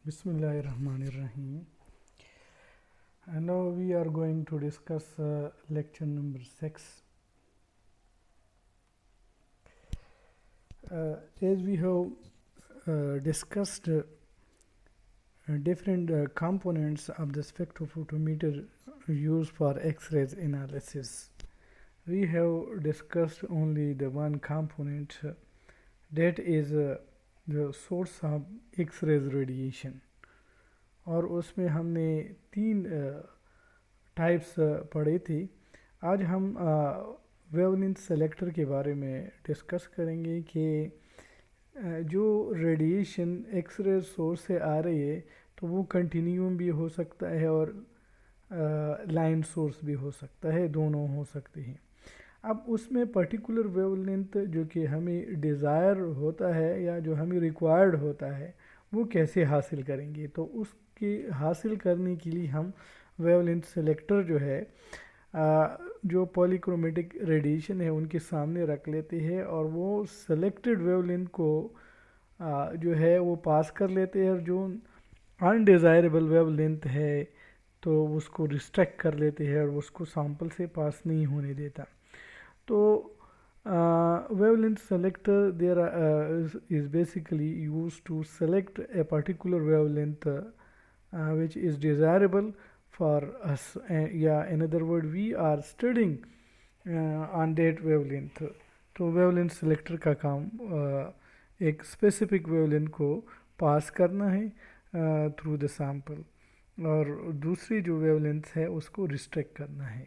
Bismillahirrahmanirrahim. And now we are going to discuss lecture number 6. As we have discussed different components of the spectrophotometer used for X-rays analysis, we have discussed only the one component that is the source of X-rays radiation. और उसमें हमने तीन types पढ़े थे. आज हम wavelength selector के बारे में डिस्कस करेंगे कि जो रेडिएशन एक्सरे सोर्स से आ रही है तो वो कंटिन्यूम भी हो सकता है और लाइन सोर्स भी हो सकता है, दोनों हो सकते हैं. अब उसमें पर्टिकुलर वेवलेंथ जो कि हमें डिज़ायर होता है या जो हमें रिक्वायर्ड होता है वो कैसे हासिल करेंगे. तो उसके हासिल करने के लिए हम वेवलेंथ सेलेक्टर जो है जो पॉलीक्रोमेटिक रेडिएशन है उनके सामने रख लेते हैं और वो सेलेक्टेड वेवलेंथ को जो है वो पास कर लेते हैं और जो अनडिज़ायरेबल वेवलेंथ है तो उसको रिस्ट्रिक्ट कर लेते हैं और उसको सैंपल से पास नहीं होने देता. तो wavelength selector there is basically used to select a particular wavelength which is desirable for us. Yeah, in other words, we are studying on that wavelength. तो wavelength selector का काम एक specific wavelength को पास करना है through the sample और दूसरी जो wavelength है उसको restrict करना है.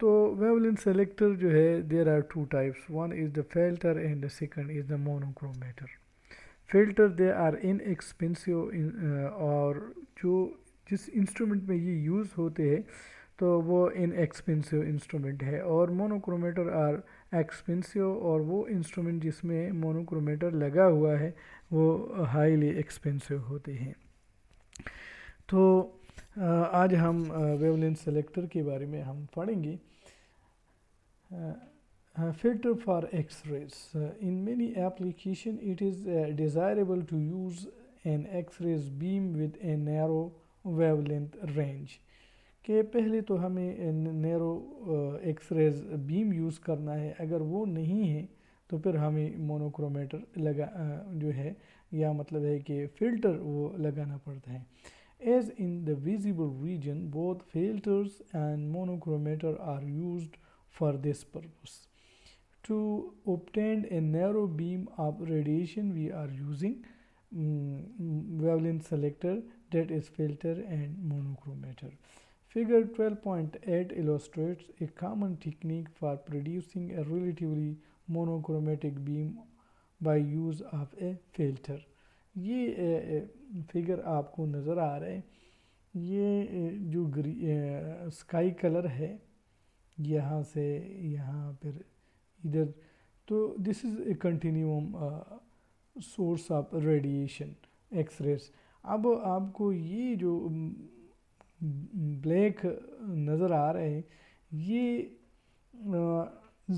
तो वेवलेंथ सेलेक्टर जो है there are two types. One is the filter and the second is the monochromator. Filter they are inexpensive और जो जिस इंस्ट्रूमेंट में ये यूज़ होते हैं तो वो इनएक्सपेंसिव इंस्ट्रूमेंट है और मोनोक्रोमेटर आर एक्सपेंसिव और वो इंस्ट्रूमेंट जिसमें मोनोक्रोमेटर लगा हुआ है वो हाईली एक्सपेंसिव होते हैं. तो आज हम वेवलेंथ सेलेक्टर के बारे में हम पढ़ेंगे. Filter for X-rays. In many applications, it is desirable to use an X-rays beam with a narrow wavelength range. कि पहले तो हमें नैरो एक्सरेज बीम यूज़ करना है. अगर वो नहीं है तो फिर हमें मोनोक्रोमेटर लगा जो है या मतलब है कि फ़िल्टर वो लगाना पड़ता है. As in the visible region, both filters and monochromator are used for this purpose. To obtain a narrow beam of radiation, we are using wavelength selector, that is filter and monochromator. Figure 12.8 illustrates a common technique for producing a relatively monochromatic beam by use of a filter. ये figure आपको नज़र आ रहा है. ये जो sky colour है यहाँ से यहाँ फिर इधर, तो this is a continuum source of radiation X-rays. अब आपको ये जो ब्लैक नज़र आ रहे हैं ये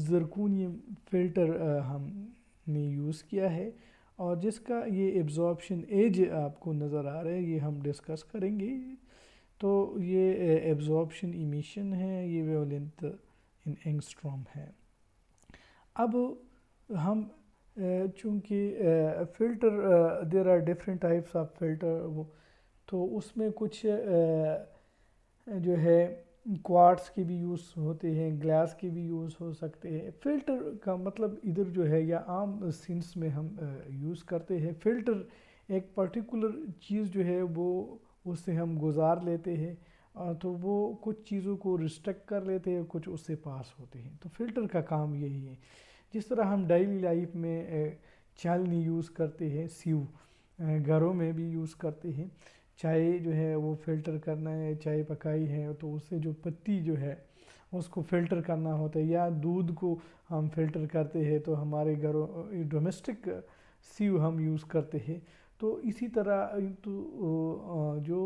ज़रकोनियम फ़िल्टर हमने यूज़ किया है और जिसका ये एब्जॉर्प्शन एज आपको नज़र आ रहा है ये हम डिस्कस करेंगे. तो ये एब्जॉर्प्शन इमिशन है, ये वेवलेंथ इन एंगस्ट्रॉम है. अब हम चूँकि filter there are different types of filter, तो उसमें कुछ जो है क्वार्ट्स के भी यूज़ होते हैं, ग्लास के भी यूज़ हो सकते हैं. फ़िल्टर का मतलब इधर जो है या आम सेंस में हम यूज़ करते हैं. फ़िल्टर एक पर्टिकुलर चीज़ जो है वो उससे हम गुजार लेते हैं तो वो कुछ चीज़ों को रिस्ट्रिक्ट कर लेते हैं, कुछ उससे पास होते हैं. तो फ़िल्टर का काम यही है. जिस तरह हम डेली लाइफ में चालनी यूज़ करते हैं, सीव घरों में भी यूज़ करते हैं. चाय जो है वो फ़िल्टर करना है, चाय पकाई है तो उससे जो पत्ती जो है उसको फ़िल्टर करना होता है, या दूध को हम फ़िल्टर करते हैं तो हमारे घरों डोमेस्टिक सीव हम यूज़ करते हैं. तो इसी तरह तो जो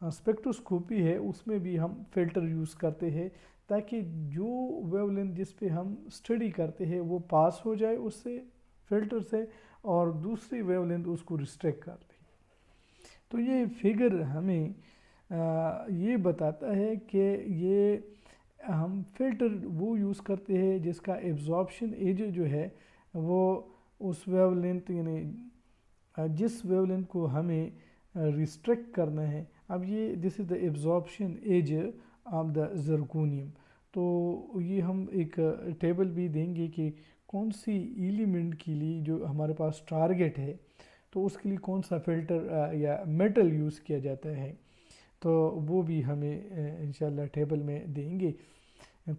स्पेक्ट्रोस्कोपी है उसमें भी हम फ़िल्टर यूज़ करते हैं ताकि जो वेवलेंथ जिस पे हम स्टडी करते हैं वो पास हो जाए उससे फ़िल्टर से और दूसरी वेवलेंथ उसको रिस्ट्रिक्ट कर दे. तो ये फिगर हमें ये बताता है कि ये हम फिल्टर वो यूज़ करते हैं जिसका एब्जॉर्प्शन एज जो है वो उस वेवलेंथ यानी जिस वेवलेंथ को हमें रिस्ट्रिक्ट करना है। अब ये this is the absorption edge of the zirconium. तो ये हम एक टेबल भी देंगे कि कौन सी एलिमेंट के लिए जो हमारे पास टारगेट है तो उसके लिए कौन सा फ़िल्टर या मेटल यूज़ किया जाता है, तो वो भी हमें इंशाल्लाह टेबल में देंगे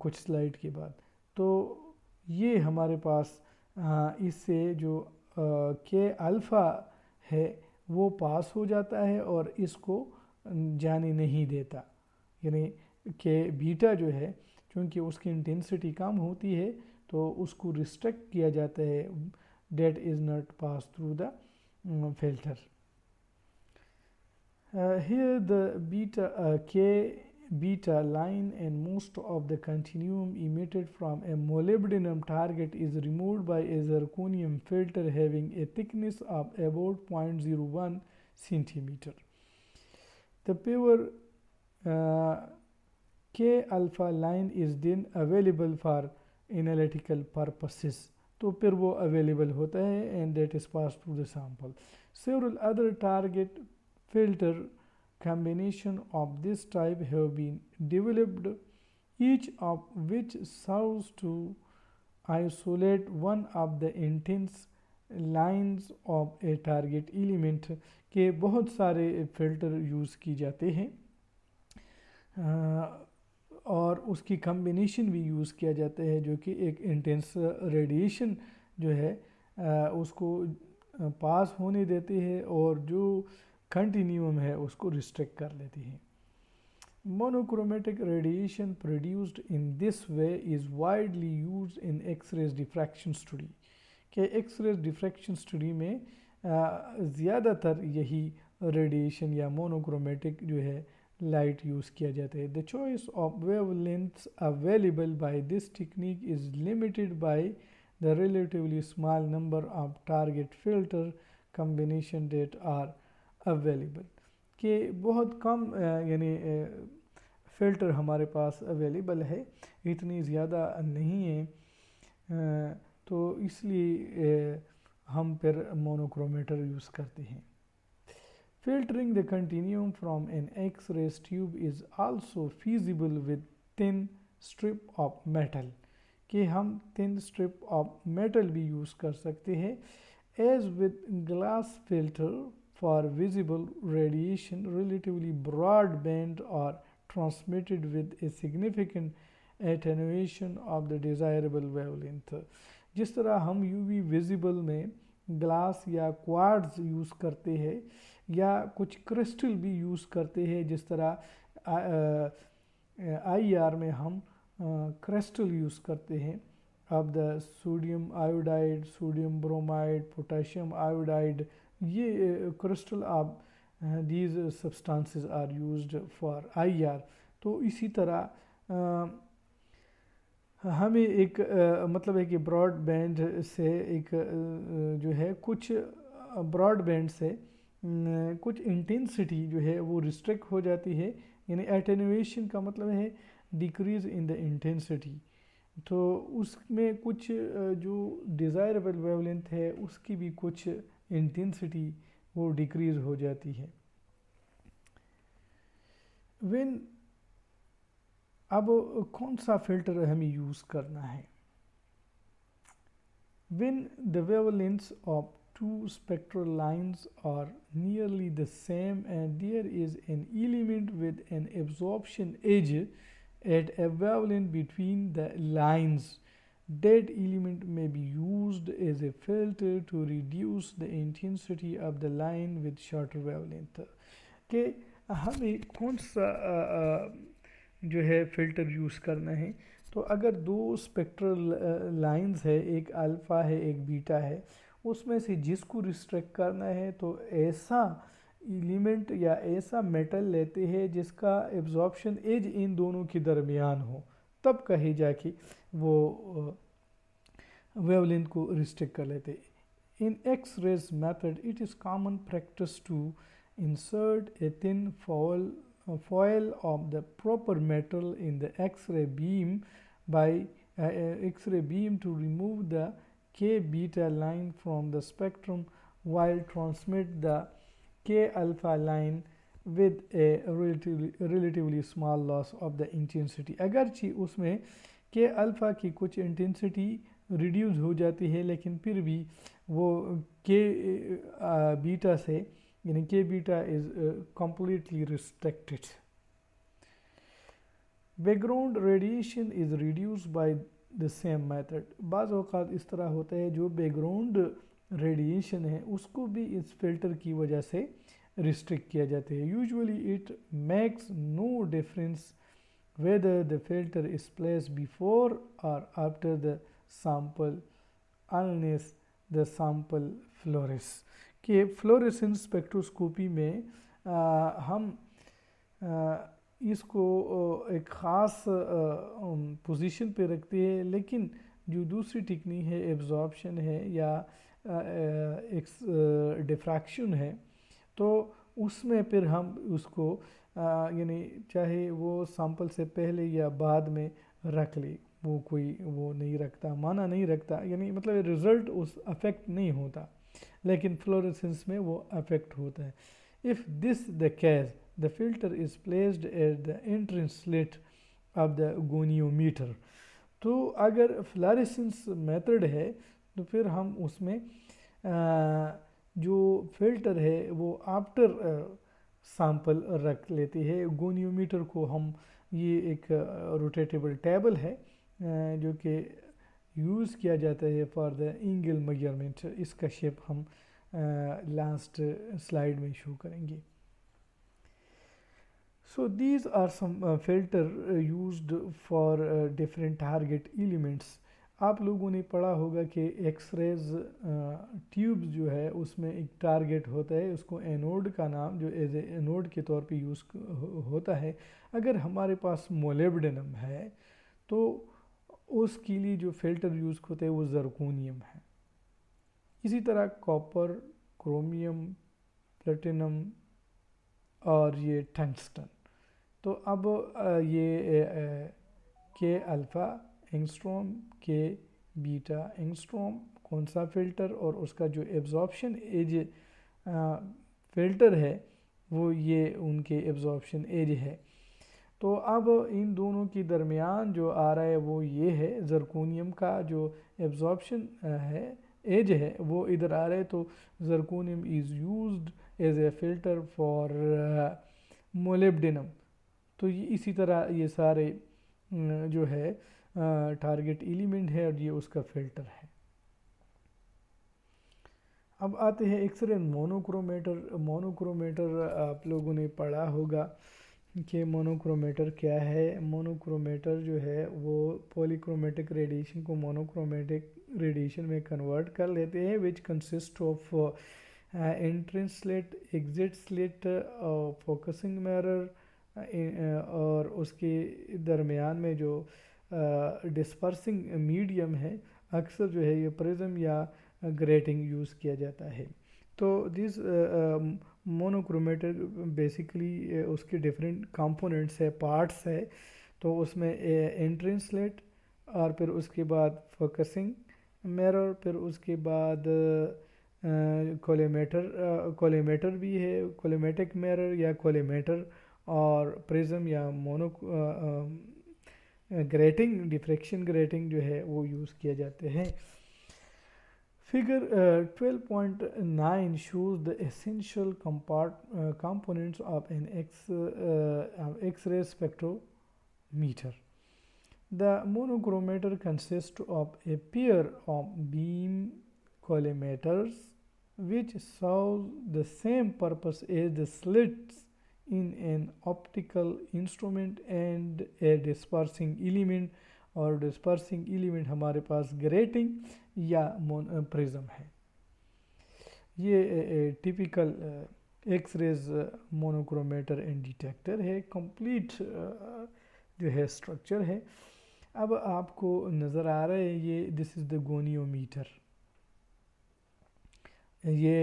कुछ स्लाइड के बाद। तो ये हमारे पास इससे जो के अल्फ़ा है वो पास हो जाता है और इसको जाने नहीं देता, यानी के बीटा जो है क्योंकि उसकी इंटेंसिटी कम होती है तो उसको रिस्ट्रिक्ट किया जाता है, that is not pass through the filter. Here the K beta line and most of the continuum emitted from a molybdenum target is removed by a zirconium filter having a thickness of about 0.01 centimeter. The pure K alpha line is then available for analytical purposes. तो फिर वो available होता है and that is passed through the sample. Several other target filter combination of this type have been developed, each of which serves to isolate one of the intense lines of a target element के बहुत सारे filter use की जाते हैं और उसकी combination भी use किया जाता है जो कि एक इंटेंस रेडिएशन जो है उसको पास होने देती है और जो कंटिन्यूम है उसको रिस्ट्रिक्ट कर लेती है। Monochromatic radiation produced in this way is widely used in X-rays diffraction study के X-rays diffraction study में ज़्यादातर यही रेडिएशन या मोनोक्रोमेटिक जो है लाइट यूज़ किया जाता है। The choice of wavelengths available by this technique is limited by the relatively small number of target filter combination that are available के बहुत कम यानी फ़िल्टर हमारे पास अवेलेबल है, इतनी ज़्यादा नहीं है, तो इसलिए हम फिर मोनोक्रोमेटर यूज़ करते हैं। Filtering the continuum from an X-ray tube is also feasible with thin strip of metal कि हम thin strip of metal भी यूज़ कर सकते हैं। As with glass filter for visible radiation relatively broad band or transmitted with a significant attenuation of the desirable wavelength। जिस तरह हम UV visible में ग्लास या क्वार्ट्ज यूज़ करते हैं या कुछ क्रिस्टल भी यूज़ करते हैं, जिस तरह IR में हम क्रिस्टल यूज़ करते हैं। अब the sodium iodide, sodium bromide, potassium iodide, ये crystal of these substances are used for IR। तो इसी तरह हमें एक मतलब है कि ब्रॉड बैंड से एक जो है कुछ ब्रॉड बैंड से कुछ इंटेंसिटी जो है वो रिस्ट्रिक्ट हो जाती है, यानी एटेन्यूएशन का मतलब है डिक्रीज़ इन द इंटेंसिटी। तो उसमें कुछ जो डिज़ायरेबल वेवलेंथ है उसकी भी कुछ इंटेंसिटी वो डिक्रीज़ हो जाती है। व्हेन अब कौन सा फिल्टर हमें यूज़ करना है? When the wavelengths of two spectral lines are nearly the same and there is an element with an absorption edge at a wavelength between the lines, that element may be used as a filter to reduce the intensity of the line with shorter wavelength। कि हमें कौन सा जो है filter use करना है, तो अगर दो स्पेक्ट्रल लाइंस है, एक अल्फ़ा है एक बीटा है, उसमें से जिसको रिस्ट्रिक्ट करना है तो ऐसा एलिमेंट या ऐसा मेटल लेते हैं जिसका एब्जॉर्प्शन एज इन दोनों के दरमियान हो, तब कहे जाके वो वेवलेंथ को रिस्ट्रिक्ट कर लेते। In X rays method it is common practice to insert a thin foil of the proper metal in the X-ray beam by X-ray beam to remove the K beta line from the spectrum while transmit the K alpha line with a relatively small loss of the intensity. अगरचे उसमें K alpha की कुछ intensity reduce हो जाती है, लेकिन फिर भी वो K बीटा से यानी K beta is completely restricted. Background radiation is reduce by the same method. बाज़ औक़ात इस तरह होता है जो बैकग्राउंड रेडिएशन है उसको भी इस फिल्टर की वजह से रिस्ट्रिक्ट किया जाता है. Usually it makes no difference whether the filter is placed before or after the sample unless the sample fluoresces. कि फ्लोरेसेंस स्पेक्ट्रोस्कोपी में हम इसको एक ख़ास पोजीशन पे रखते हैं, लेकिन जो दूसरी टेक्निक है एब्जॉर्प्शन है या डिफ्रैक्शन है, तो उसमें फिर हम उसको यानी चाहे वो सैंपल से पहले या बाद में रख ले, वो कोई वो नहीं रखता, माना नहीं रखता, यानी मतलब रिज़ल्ट उस अफेक्ट नहीं होता, लेकिन फ्लोरेसेंस में वो अफेक्ट होता है. If this the case the filter is placed at the entrance slit of the goniometer. तो अगर फ्लोरेसेंस मेथड है तो फिर हम उसमें जो फिल्टर है वो आफ्टर सैंपल रख लेते हैं. गोनियोमीटर को हम ये एक रोटेटेबल टेबल है जो कि यूज़ किया जाता है फॉर द एंगल मेजरमेंट. इसका शेप हम लास्ट स्लाइड में शो करेंगे. So these are some filter used for different target elements. आप लोगों ने पढ़ा होगा कि एक्सरेज ट्यूब्स जो है उसमें एक टारगेट होता है, उसको एनोड का नाम जो एज ए एनोड के तौर पे यूज़ होता है. अगर हमारे पास मोलिब्डेनम है तो उसके लिए जो फिल्टर यूज़ होता है वो ज़रकोनियम है. इसी तरह कॉपर, क्रोमियम, प्लेटिनम और ये टंगस्टन. तो अब ये के अल्फ़ा एंगस्ट्रॉम, के बीटा एंगस्ट्रॉम कौन सा फ़िल्टर और उसका जो एब्जॉर्प्शन एज फ़िल्टर है वो ये उनके एब्जॉर्प्शन एज है. तो अब इन दोनों के दरमियान जो आ रहा है वो ये है, ज़रकोनियम का जो एब्जॉर्प्शन है एज है वो इधर आ रहा है. तो zirconium is used as a filter for molybdenum. तो ये इसी तरह ये सारे जो है टारगेट एलिमेंट है और ये उसका फ़िल्टर है. अब आते हैं एक्सरे मोनोक्रोमेटर. मोनोक्रोमेटर आप लोगों ने पढ़ा होगा कि मोनोक्रोमेटर क्या है. मोनोक्रोमेटर जो है वो पॉलीक्रोमेटिक रेडिएशन को मोनोक्रोमेटिक रेडिएशन में कन्वर्ट कर लेते हैं, which consist of entrance slit, exit slit, focusing mirror और उसके दरमियान में जो डिस्पर्सिंग मीडियम है अक्सर जो है ये प्रिज्म या ग्रेटिंग यूज़ किया जाता है. तो दिस मोनोक्रोमेटर बेसिकली उसके डिफरेंट कंपोनेंट्स है, पार्ट्स है. तो उसमें एंट्रेंस स्लिट और फिर उसके बाद फोकसिंग मिरर, फिर उसके बाद कोलिमेटर भी है, कोलिमेटिक मिरर या कोलिमेटर, और प्रिज्म या मोनो ग्रेटिंग, डिफ्रैक्शन ग्रेटिंग जो है वो यूज़ किए जाते हैं. Figure 12.9 shows the essential components of an X-ray spectrometer. The monochromator consists of a pair of beam collimators which serve the same purpose as the slits in an optical instrument and a dispersing element, और dispersing element हमारे पास grating या prism है. ये typical X-rays monochromator and detector है. Complete जो है structure है. अब आपको नज़र आ रहा है ये दिस इज़ द गोनियोमीटर. ये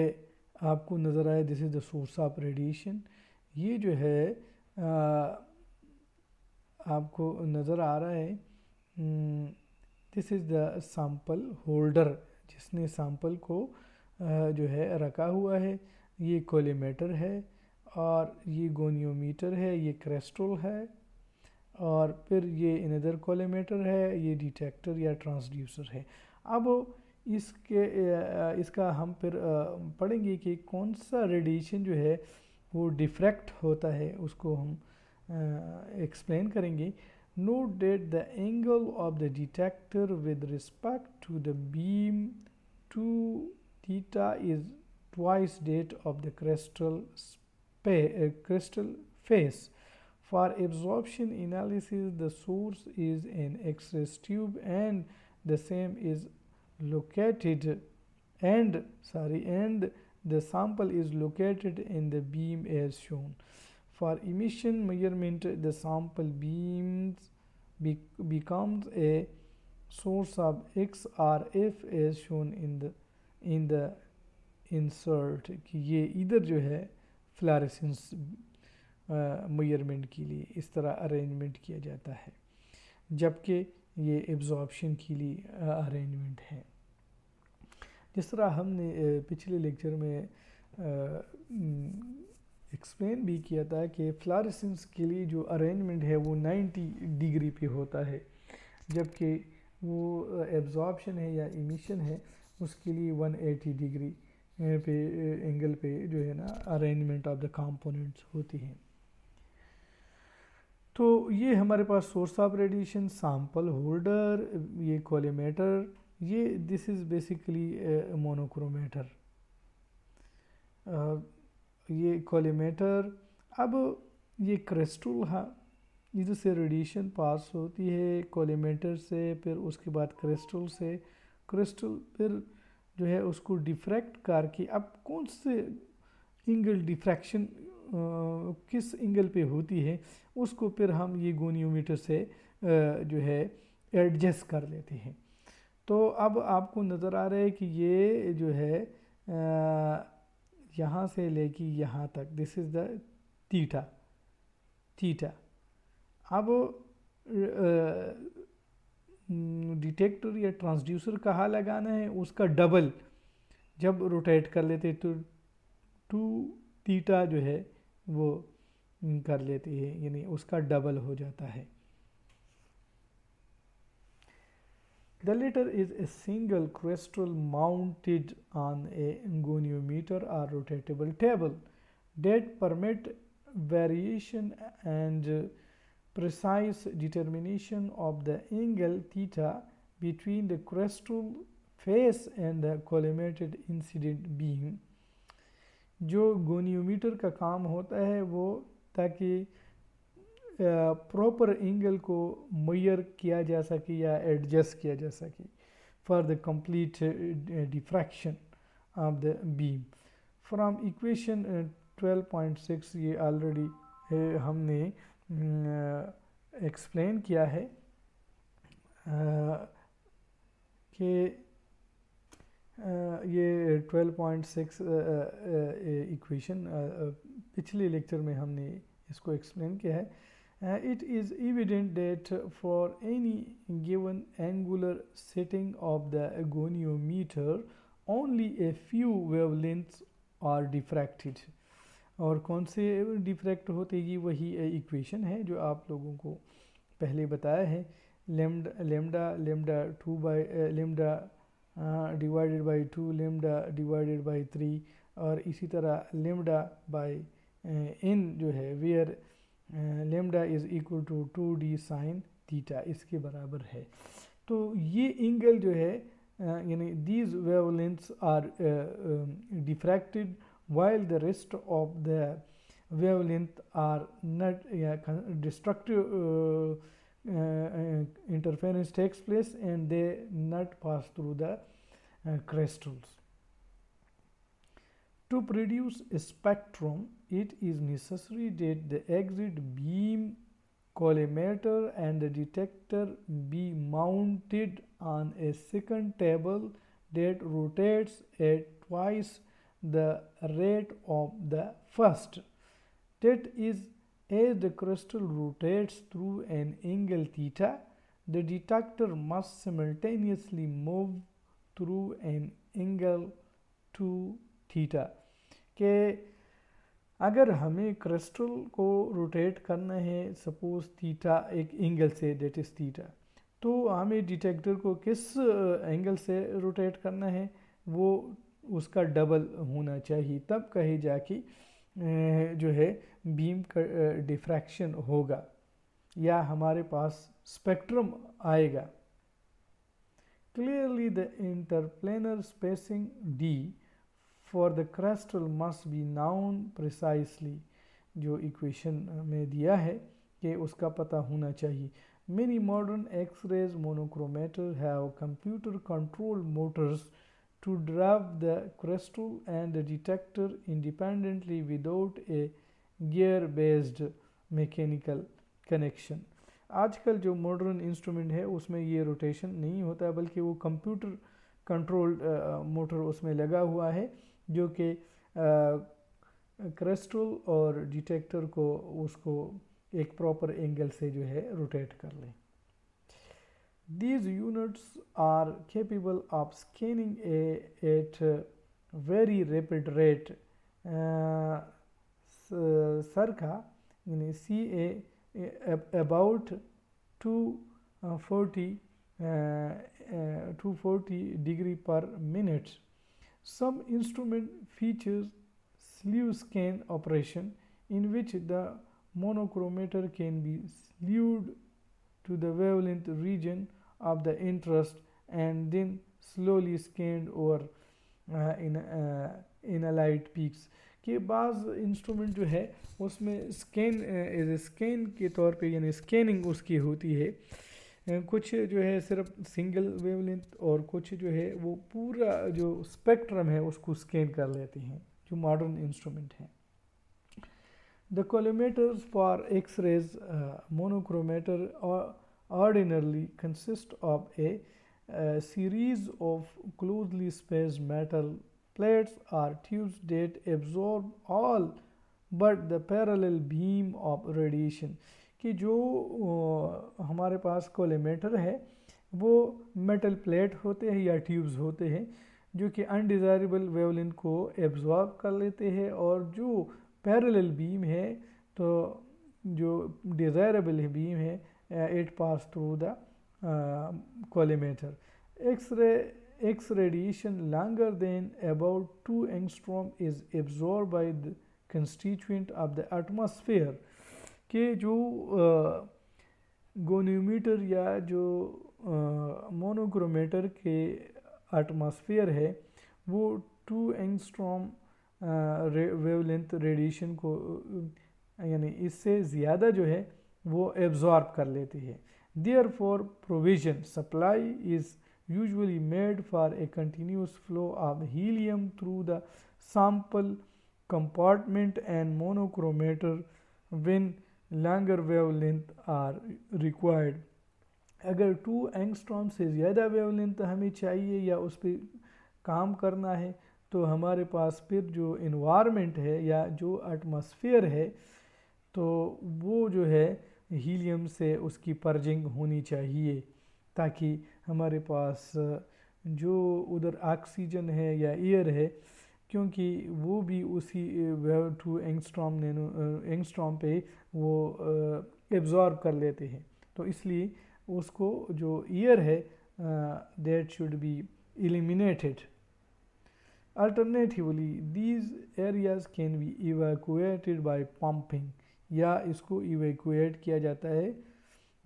आपको नज़र आए, this is the source of radiation. ये जो है आपको नज़र आ रहा है, this is the sample holder, जिसने सैंपल को जो है रखा हुआ है। ये कोलीमेटर है और ये गोनियोमीटर है, ये क्रिस्टल है, और फिर ये इनदर कोलीमेटर है, ये डिटेक्टर या ट्रांसड्यूसर है। अब इसका हम फिर पढ़ेंगे कि कौन सा रेडिएशन जो है वो डिफ्रैक्ट होता है, उसको हम एक्सप्लेन करेंगे। Note that the angle of the detector with respect to the beam 2 theta is twice that of the crystal face. For absorption analysis, the source is an X-ray tube and the same is located and the sample is located in the beam as shown. For emission measurement, the sample beams becomes a source of X or F as shown in the insert। कि ये इधर जो है fluorescence measurement के लिए इस तरह arrangement किया जाता है, जबकि ये एब्जॉर्प्शन के लिए अरेंजमेंट है। जिस तरह हमने पिछले लेक्चर में एक्सप्लेन भी किया था कि फ्लोरेसेंस के लिए जो अरेंजमेंट है वो 90 डिग्री पे होता है, जबकि वो एब्जॉर्प्शन है या इमिशन है उसके लिए 180 डिग्री पे एंगल पे जो है ना अरेंजमेंट ऑफ द कंपोनेंट्स होती हैं। तो ये हमारे पास source of radiation, sample holder, ये कोलीमेटर, ये दिस इज़ बेसिकली मोनोक्रोमेटर, ये कोलीमेटर। अब ये क्रिस्टल है, इधर से रेडिएशन पास होती है कोलीमेटर से, फिर उसके बाद क्रिस्टल से, क्रिस्टल फिर जो है उसको डिफ्रैक्ट करके, अब कौन से एंगल डिफ्रैक्शन किस एंगल पे होती है उसको फिर हम ये गोनियोमीटर से जो है एडजस्ट कर लेते हैं। तो अब आपको नज़र आ रहा है कि ये जो है यहाँ से लेके यहाँ तक, दिस इज़ द थीटा। अब डिटेक्टर या ट्रांसड्यूसर कहाँ लगाना है, उसका डबल जब रोटेट कर लेते तो 2 थीटा जो है वो कर लेती है, यानी उसका डबल हो जाता है। The latter is a single crystal mounted on a goniometer or rotatable table that permit variation and precise determination of the angle theta between the crystal face and the collimated incident beam। जो goniometer का काम होता है वो ताकि proper angle को major किया जा सके या एडजस्ट किया जा सके for the complete diffraction of the beam. From equation 12.6 ये ऑलरेडी हमने एक्सप्लेन किया है कि ये 12.6 इक्वेशन पिछले लेक्चर में हमने इसको एक्सप्लेन किया है। It is evident that for any given angular setting of the goniometer, only a few wavelengths are diffracted। और कौन से डिफ्रैक्ट होते हैं, वही इक्वेशन है जो आप लोगों को पहले बताया है। Lambda 2 by lambda divided by 2, lambda divided by 3, और इसी तरह लेमडा बाई n जो है where lambda is equal to 2d sine theta, इसके बराबर है। तो ये एंगल जो है यानी these wavelengths are diffracted while the rest of the wavelength are not destructive interference takes place and they not pass through the crystals. To produce a spectrum, it is necessary that the exit beam, collimator and the detector be mounted on a second table that rotates at twice the rate of the first. That is, as the crystal rotates through an angle theta, the detector must simultaneously move through an angle to theta. कि अगर हमें crystal को rotate करना है suppose theta एक angle से, that is theta, तो हमें डिटेक्टर को किस एंगल से रोटेट करना है, वो उसका डबल होना चाहिए, तब कहे जाके जो है बीम का डिफ्रैक्शन होगा या हमारे पास स्पेक्ट्रम आएगा. Clearly the interplanar spacing d for the crystal must be known precisely. जो इक्वेशन में दिया है कि उसका पता होना चाहिए. Many modern X-rays monochromator have computer controlled motors to drive the crystal and the detector independently without a gear based mechanical connection. आजकल जो मॉडर्न इंस्ट्रूमेंट है उसमें ये रोटेशन नहीं होता, बल्कि वो कंप्यूटर कंट्रोल्ड मोटर उसमें लगा हुआ है जो कि क्रिस्टल और डिटेक्टर को उसको एक प्रॉपर एंगल से जो है रोटेट कर ले. These units are capable of scanning at very rapid rate. Circa CA about 240 degree per minute. Some instrument features sleeve scan operation in which the monochromator can be slewed to the wavelength region of the interest and then slowly scanned over in a light peaks. कि बाज़ instrument जो है उसमें scan के तौर पे यानी scanning उसकी होती है, कुछ जो है सिर्फ सिंगल वेवलेंथ और कुछ जो है वो पूरा जो स्पेक्ट्रम है उसको स्कैन कर लेती हैं, जो मॉडर्न इंस्ट्रूमेंट हैं. The collimators for X-rays monochromator ordinarily consist of a series of closely spaced metal plates or tubes that absorb all but the parallel beam of radiation. कि जो हमारे पास कोलिमेटर है वो मेटल प्लेट होते हैं या tubes होते हैं जो कि अनडिज़ायरेबल वेवलेंथ को एब्जॉर्ब कर लेते हैं, और जो पैरेलल बीम है तो जो डिज़ायरेबल बीम है it pass through the collimator. X radiation longer than about 2 angstrom is absorbed by the constituent of the atmosphere. कि जो गोनियोमीटर या जो मोनोक्रोमेटर के एटमॉस्फेयर है वो 2 एंगस्ट्रॉम वेवलेंथ रेडिएशन को यानी इससे ज़्यादा जो है वो एब्जॉर्ब कर लेती है. Therefore provision supply is usually made for a continuous flow of helium through the sample compartment and monochromator when longer wavelength are required. अगर 2 एंगस्ट्रॉम से ज़्यादा वेवलेंथ हमें चाहिए या उस पर काम करना है तो हमारे पास फिर जो इन्वायरमेंट है या जो एटमॉस्फेयर है तो वो जो है हीलियम से उसकी पर्जिंग होनी चाहिए ताकि हमारे पास जो उधर ऑक्सीजन है या एयर है क्योंकि वो भी उसी 2 एंगस्ट्रॉम पे वो एब्जॉर्ब कर लेते हैं, तो इसलिए उसको जो एयर है that should be eliminated. Alternatively these areas can be evacuated by pumping, या इसको इवैक्यूएट किया जाता है.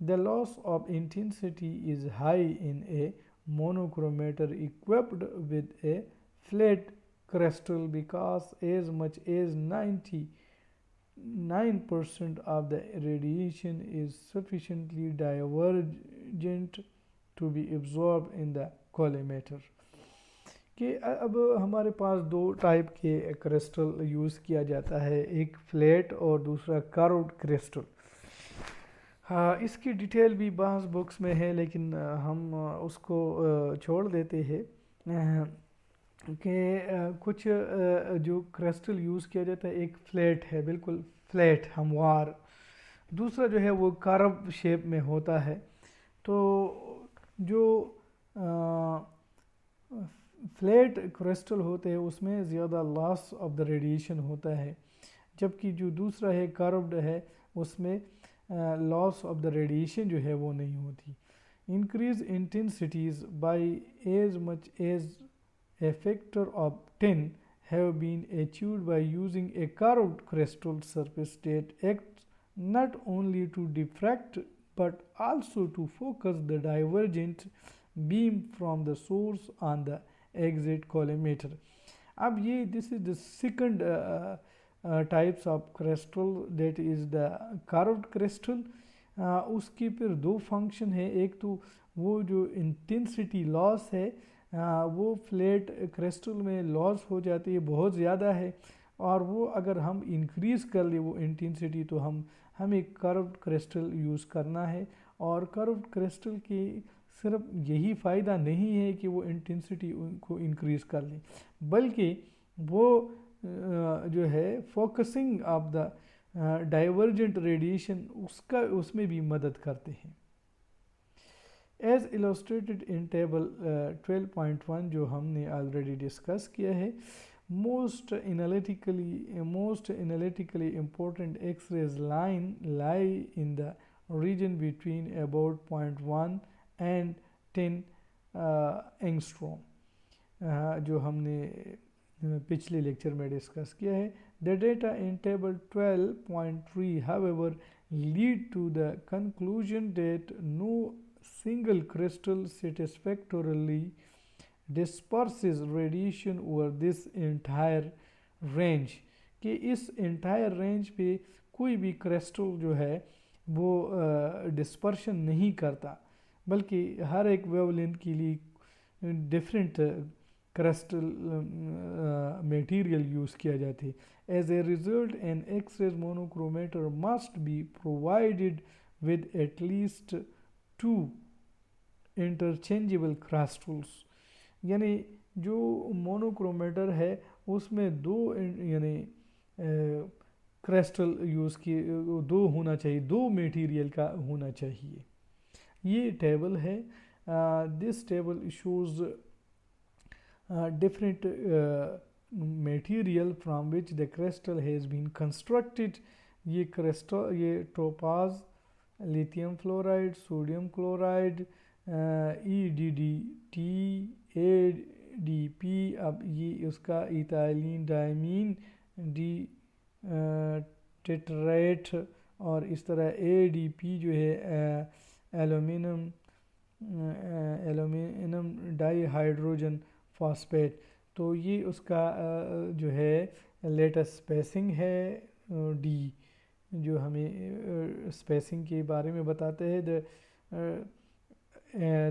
The loss of intensity is high in a monochromator equipped with a flat crystal because as much as 99% of the radiation is sufficiently divergent to be absorbed in the collimator. कि अब हमारे पास दो type के crystal use किया जाता है, एक flat और दूसरा कर्व्ड क्रिस्टल. हाँ, इसकी डिटेल भी बाज़ बुक्स में है लेकिन हम उसको छोड़ देते हैं. कि कुछ जो क्रिस्टल यूज़ किया जाता है, एक फ्लैट है, बिल्कुल फ्लैट हमवार, दूसरा जो है वो कर्व शेप में होता है। तो जो फ्लैट क्रिस्टल होते हैं उसमें ज़्यादा लॉस ऑफ द रेडिएशन होता है, जबकि जो दूसरा है कर्व्ड है उसमें लॉस ऑफ द रेडिएशन जो है वो नहीं होती। Increase intensities by as much as a factor of 10 have been achieved by using a curved crystal surface that acts not only to diffract but also to focus the divergent beam from the source on the exit collimator. अब ये this is the second types of crystal, that is the curved crystal. उसकी फिर दो function है, एक तो वो जो इंटेंसिटी लॉस है वो फ्लैट क्रिस्टल में लॉस हो जाती है, बहुत ज़्यादा है, और वो अगर हम इंक्रीज़ कर ले वो इंटेंसिटी तो हमें कर्व्ड क्रिस्टल यूज़ करना है। और कर्व्ड क्रिस्टल की सिर्फ यही फ़ायदा नहीं है कि वो इंटेंसिटी को इंक्रीज़ कर ले, बल्कि वो जो है focusing of the divergent radiation उसमें भी मदद करते हैं। एज इलस्ट्रेटेड इन टेबल 12.1 जो हमने ऑलरेडी डिस्कस किया है, most analytically important X-rays lie in the region between about 0.1 and 10 angstrom, जो हमने पिछले लेक्चर में डिस्कस किया है। The data in table 12.3 however lead to the conclusion that no single crystal satisfactorily disperses radiation over this entire range, कि इस entire range पे कोई भी क्रिस्टल जो है वो डिस्पर्शन नहीं करता, बल्कि हर एक वेवलेंथ के लिए डिफरेंट क्रिस्टल मटेरियल यूज़ किया जाता है। As a result an X-rays monochromator must be provided with at least 2 interchangeable crystals, यानी जो मोनोक्रोमेटर है उसमें दो यानी क्रिस्टल यूज़ किए, दो होना चाहिए, दो मटेरियल का होना चाहिए। ये टेबल है, this table shows different material from which the crystal has been constructed. ये क्रिस्टल, ये topaz, lithium fluoride, sodium chloride, EDDT, ADP, अब ये उसका इथाइलिन डायमीन डी टेट्रेट, और इस तरह ADP जो है एल्यूमिनियम डाईहाइड्रोजन फॉस्फेट। तो ये उसका जो है लेटेस्ट स्पेसिंग है D, जो हमें स्पेसिंग के बारे में बताते हैं।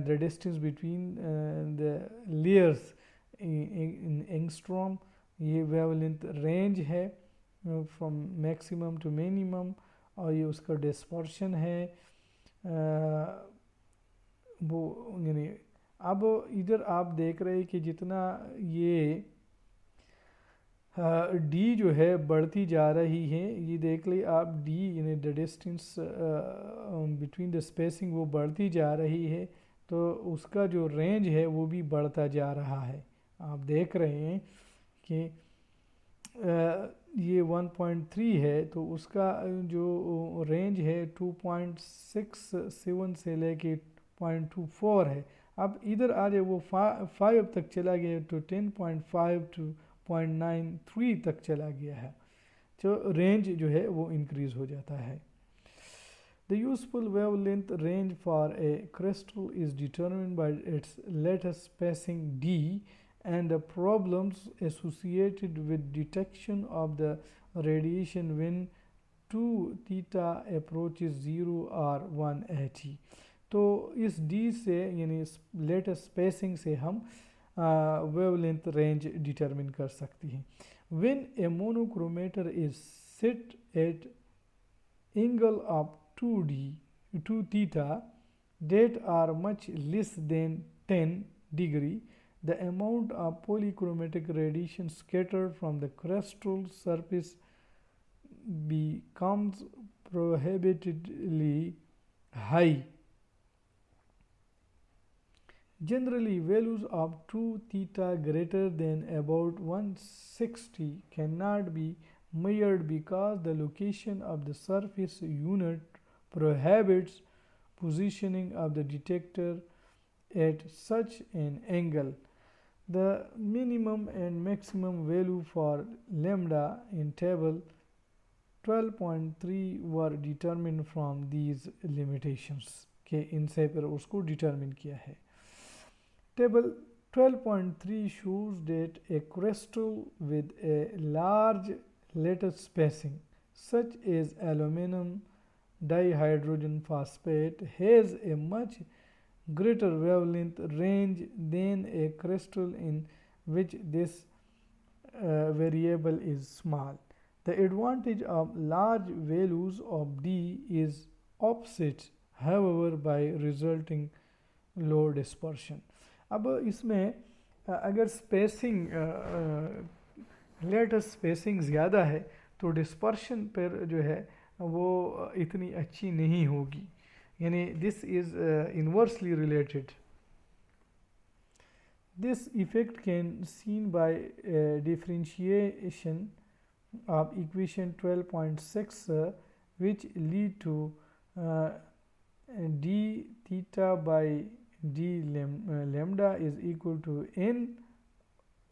The distance between the layers in angstrom, ये वेवलेंथ रेंज है फ्रॉम मैक्सिमम टू मिनिमम, और ये उसका डिस्पर्शन है वो, यानी अब इधर आप देख रहे हैं कि जितना ये डी जो है बढ़ती जा रही है, ये देख ली आप, डी यानी the distance between the spacing वो बढ़ती जा रही है, तो उसका जो रेंज है वो भी बढ़ता जा रहा है। आप देख रहे हैं कि ये 1.3 है, तो उसका जो रेंज है 2.67 से लेके 0.24 है। अब इधर आ जाए वो 5 तक चला गया, तो 10.5 टू 0.93 तक चला गया है, जो रेंज जो है वो इंक्रीज हो जाता है। The useful wavelength range for a crystal is determined by its latest spacing d and the problems associated with detection of the radiation when 2 theta approaches 0 or 180। तो इस d से यानी लेटेस्ट स्पेसिंग से हम wavelength range determine कर सकती हैं। When a monochromator is set at angle of 2 theta that are much less than 10 degree, the amount of polychromatic radiation scattered from the crystal surface becomes prohibitively high. Generally, values of 2 theta greater than about 160 cannot be measured because the location of the surface unit prohibits positioning of the detector at such an angle. The minimum and maximum value for lambda in table 12.3 were determined from these limitations. के इनसे फिर उसको determine किया है. Table 12.3 shows that a crystal with a large lattice spacing, such as aluminum dihydrogen phosphate, has a much greater wavelength range than a crystal in which this variable is small. The advantage of large values of D is offset, however, by resulting low dispersion. अब इसमें अगर spacing latest spacing ज़्यादा है तो dispersion पर जो है वो इतनी अच्छी नहीं होगी, यानी this is inversely related. This effect can seen by differentiation of equation 12.6 which lead to d theta by d lambda is equal to n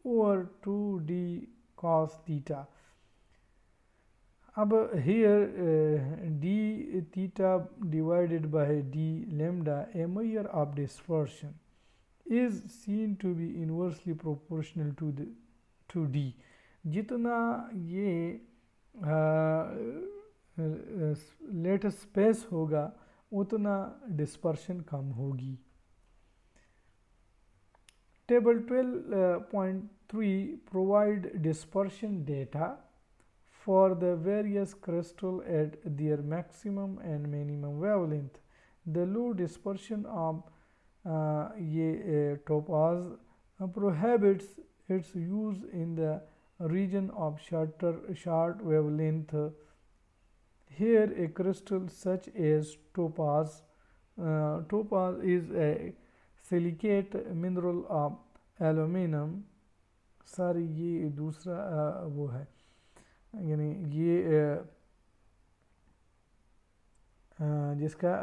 over 2d cos theta. अब here d theta divided by d lambda, a measure of dispersion, is seen to be inversely proportional to d. जितना ये latest space होगा उतना dispersion कम होगी. Table 12.3 provide dispersion data for the various crystals at their maximum and minimum wavelength. The low dispersion of ये topaz prohibits its use in the region of short wavelength. Here a crystal such as topaz is a silicate mineral of aluminum. सारी ये दूसरा वो है, यानी ये जिसका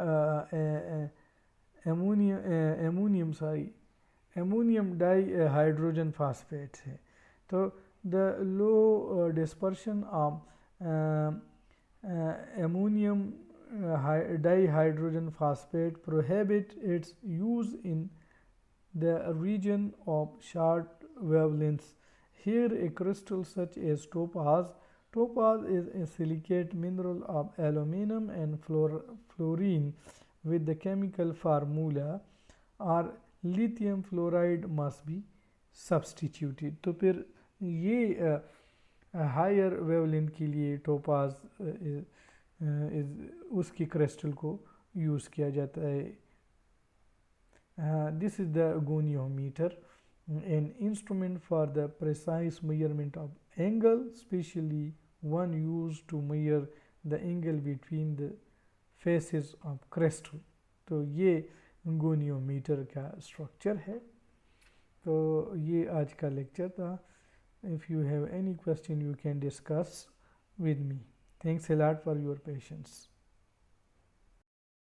ammonium di hydrogen phosphate है. तो the low dispersion of ammonium dihydrogen phosphate prohibit its use in the region of short wavelengths. Here a crystal such as topaz is a silicate mineral of aluminum and fluorine with the chemical formula or lithium fluoride must be substituted. तो फिर ये higher wavelength के लिए topaz उसकी crystal को use किया जाता है. This is the goniometer, an instrument for the precise measurement of angle, especially one used to measure the angle between the faces of crystal. तो ये गोनियोमीटर का स्ट्रक्चर है. तो ये आज का लेक्चर था. If you have any question you can discuss with me. Thanks a lot for your patience.